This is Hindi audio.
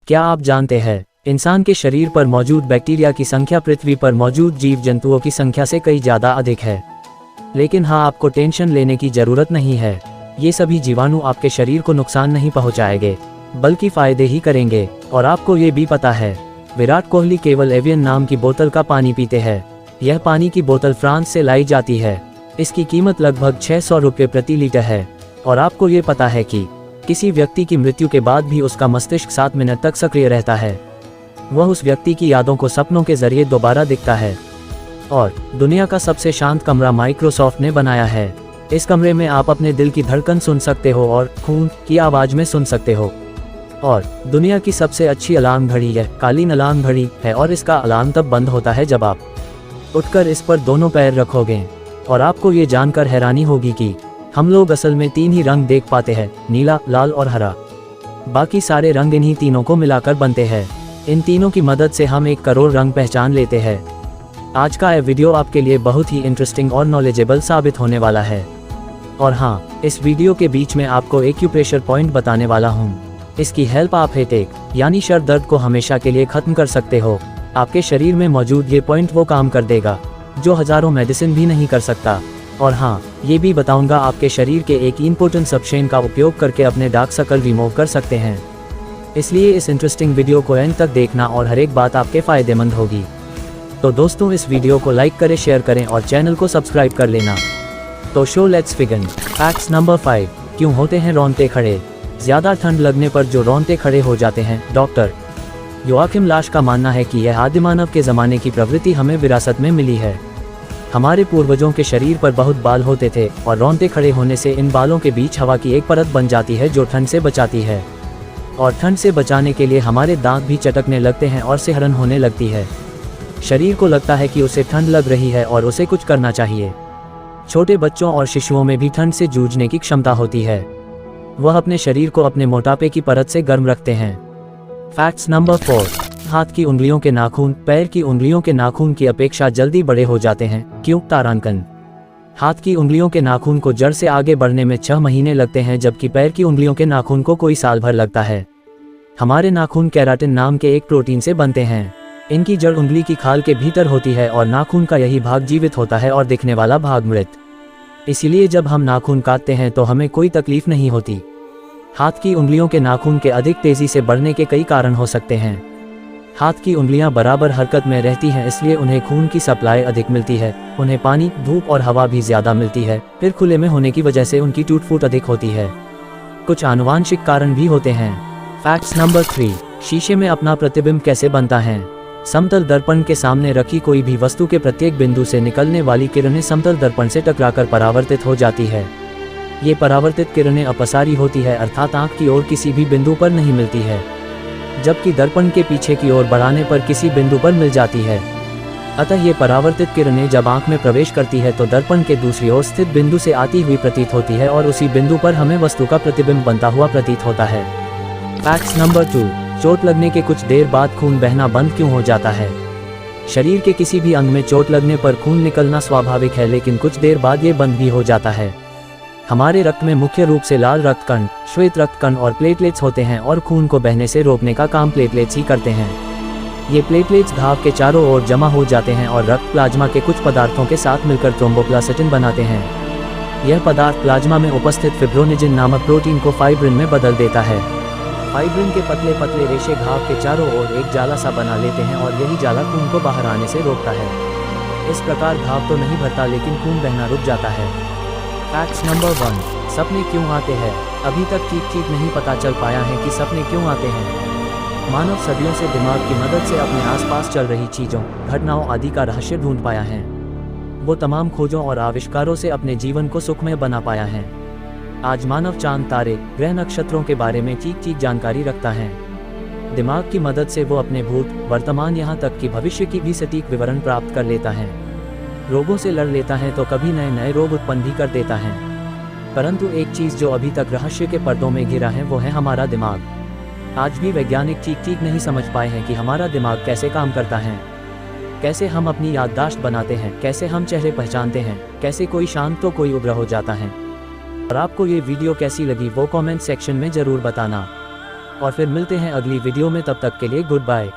क्या आप जानते हैं, इंसान के शरीर पर मौजूद बैक्टीरिया की संख्या पृथ्वी पर मौजूद जीव जंतुओं की संख्या से कई ज़्यादा अधिक है। लेकिन हाँ, आपको टेंशन लेने की ज़रूरत नहीं है। ये सभी जीवाणु आपके शरीर को नुकसान नहीं पहुँचाएंगे, बल्कि फ़ायदे ही करेंगे। और आपको ये भी पता है, विराट कोहली केवल एवियन नाम की बोतल का पानी पीते हैं। यह पानी की बोतल फ्रांस से लाई जाती है। इसकी कीमत लगभग 600 रुपये प्रति लीटर है। और आपको ये पता है कि किसी व्यक्ति की मृत्यु के बाद भी उसका मस्तिष्क 7 मिनट तक सक्रिय रहता है। वह उस व्यक्ति की यादों को सपनों के जरिए दोबारा दिखता है। और दुनिया का सबसे शांत कमरा माइक्रोसॉफ्ट ने बनाया है। इस कमरे में आप अपने दिल की धड़कन सुन सकते हो और खून की आवाज़ में सुन सकते हो। और दुनिया की सबसे अच्छी अलार्म घड़ी यह कालीन अलार्म घड़ी है, और इसका अलार्म तब बंद होता है जब आप उठकर इस पर दोनों पैर रखोगे। और आपको ये जानकर हैरानी होगी कि हम लोग असल में 3 ही रंग देख पाते हैं, नीला, लाल और हरा। बाकी सारे रंग इन्हीं तीनों को मिलाकर बनते हैं। इन तीनों की मदद से हम 1 करोड़ रंग पहचान लेते हैं। आज का यह वीडियो आपके लिए बहुत ही इंटरेस्टिंग और नॉलेजेबल साबित होने वाला है। और हाँ, इस वीडियो के बीच में आपको एक्यूप्रेशर पॉइंट बताने वाला हूँ। इसकी हेल्प आप हेडेक यानी सर दर्द को हमेशा के लिए खत्म कर सकते हो। आपके शरीर में मौजूद ये पॉइंट वो काम कर देगा जो हजारों मेडिसिन भी नहीं कर सकता। और हाँ, ये भी बताऊंगा आपके शरीर के एक इम्पोर्टेंट सबशेन का उपयोग करके अपने डार्क सर्कल रिमूव कर सकते हैं। इसलिए इस इंटरेस्टिंग वीडियो को एंड तक देखना और हर एक बात आपके फायदेमंद होगी। तो दोस्तों, इस वीडियो को लाइक करें, शेयर करें और चैनल को सब्सक्राइब कर लेना। तो show let's begin. Facts number 5, क्यों होते हैं रोंगटे खड़े? ज़्यादा ठंड लगने पर जो रोंगटे खड़े हो जाते हैं। डॉक्टर योआकिम लाश का मानना है कि यह आदिमानव के ज़माने की प्रवृत्ति हमें विरासत में मिली है। हमारे पूर्वजों के शरीर पर बहुत बाल होते थे और रोंगटे खड़े होने से इन बालों के बीच हवा की एक परत बन जाती है जो ठंड से बचाती है। और ठंड से बचाने के लिए हमारे दांत भी चटकने लगते हैं और सिहरन होने लगती है। शरीर को लगता है कि उसे ठंड लग रही है और उसे कुछ करना चाहिए। छोटे बच्चों और शिशुओं में भी ठंड से जूझने की क्षमता होती है। वह अपने शरीर को अपने मोटापे की परत से गर्म रखते हैं। फैक्ट्स नंबर 4, हाथ की उंगलियों के नाखून पैर की उंगलियों के नाखून की अपेक्षा जल्दी बड़े हो जाते हैं। क्यों? तारांकन। हाथ की उंगलियों के नाखून को जड़ से आगे बढ़ने में 6 महीने लगते हैं, जबकि पैर की उंगलियों के नाखून को कोई साल भर लगता है। हमारे नाखून केराटिन नाम के एक प्रोटीन से बनते हैं। इनकी जड़ उंगली की खाल के भीतर होती है और नाखून का यही भाग जीवित होता है और दिखने वाला भाग मृत। इसीलिए जब हम नाखून काटते हैं तो हमें कोई तकलीफ नहीं होती। हाथ की उंगलियों के नाखून के अधिक तेजी से बढ़ने के कई कारण हो सकते हैं। हाथ की उंगलियां बराबर हरकत में रहती हैं, इसलिए उन्हें खून की सप्लाई अधिक मिलती है। उन्हें पानी, धूप और हवा भी ज़्यादा मिलती है। फिर खुले में होने की वजह से उनकी टूट फूट अधिक होती है। कुछ आनुवांशिक कारण भी होते हैं। फैक्ट्स नंबर 3, शीशे में अपना प्रतिबिंब कैसे बनता है? समतल दर्पण के सामने रखी कोई भी वस्तु के प्रत्येक बिंदु से निकलने वाली किरणें समतल दर्पण से टकराकर परावर्तित हो जाती है। ये परावर्तित किरणें अपसारी होती है, अर्थात आँख की ओर किसी भी बिंदु पर नहीं मिलती है, जबकि दर्पण के पीछे की ओर बढ़ाने पर किसी बिंदु पर मिल जाती है। अतः ये परावर्तित किरणें जब आँख में प्रवेश करती है तो दर्पण के दूसरी ओर स्थित बिंदु से आती हुई प्रतीत होती है और उसी बिंदु पर हमें वस्तु का प्रतिबिंब बनता हुआ प्रतीत होता है। फैक्ट्स नंबर 2, चोट लगने के कुछ देर बाद खून बहना बंद क्यों हो जाता है? शरीर के किसी भी अंग में चोट लगने पर खून निकलना स्वाभाविक है, लेकिन कुछ देर बाद ये बंद भी हो जाता है। हमारे रक्त में मुख्य रूप से लाल रक्त कण, श्वेत रक्त कण और प्लेटलेट्स होते हैं और खून को बहने से रोकने का काम प्लेटलेट्स ही करते हैं। ये प्लेटलेट्स घाव के चारों ओर जमा हो जाते हैं और रक्त प्लाज्मा के कुछ पदार्थों के साथ मिलकर थ्रोम्बोप्लास्टिन बनाते हैं। यह पदार्थ प्लाज्मा में उपस्थित फिब्रोनेजिन नामक प्रोटीन को फाइब्रिन में बदल देता है। फाइब्रिन के पतले पतले रेशे घाव के चारों ओर एक जाला सा बना लेते हैं और यही जाला खून को बाहर आने से रोकता है। इस प्रकार घाव तो नहीं भरता, लेकिन खून बहना रुक जाता है। फैक्ट्स नंबर 1, सपने क्यों आते हैं? अभी तक ठीक नहीं पता चल पाया है कि सपने क्यों आते हैं। मानव सदियों से दिमाग की मदद से अपने आसपास चल रही चीज़ों, घटनाओं आदि का रहस्य ढूंढ पाया है। वो तमाम खोजों और आविष्कारों से अपने जीवन को सुखमय बना पाया है। आज मानव चांद, तारे, ग्रह, नक्षत्रों के बारे में ठीक जानकारी रखता है। दिमाग की मदद से वो अपने भूत, वर्तमान यहाँ तक कि भविष्य की भी सटीक विवरण प्राप्त कर लेता है। रोगों से लड़ लेता है तो कभी नए रोग उत्पन्न भी कर देता है। परंतु एक चीज़ जो अभी तक रहस्य के पर्दों में घिरा है वो है हमारा दिमाग। आज भी वैज्ञानिक ठीक नहीं समझ पाए हैं कि हमारा दिमाग कैसे काम करता है, कैसे हम अपनी याददाश्त बनाते हैं, कैसे हम चेहरे पहचानते हैं, कैसे कोई शांत तो कोई उग्र हो जाता है। और आपको ये वीडियो कैसी लगी वो कमेंट सेक्शन में ज़रूर बताना। और फिर मिलते हैं अगली वीडियो में, तब तक के लिए गुड बाय।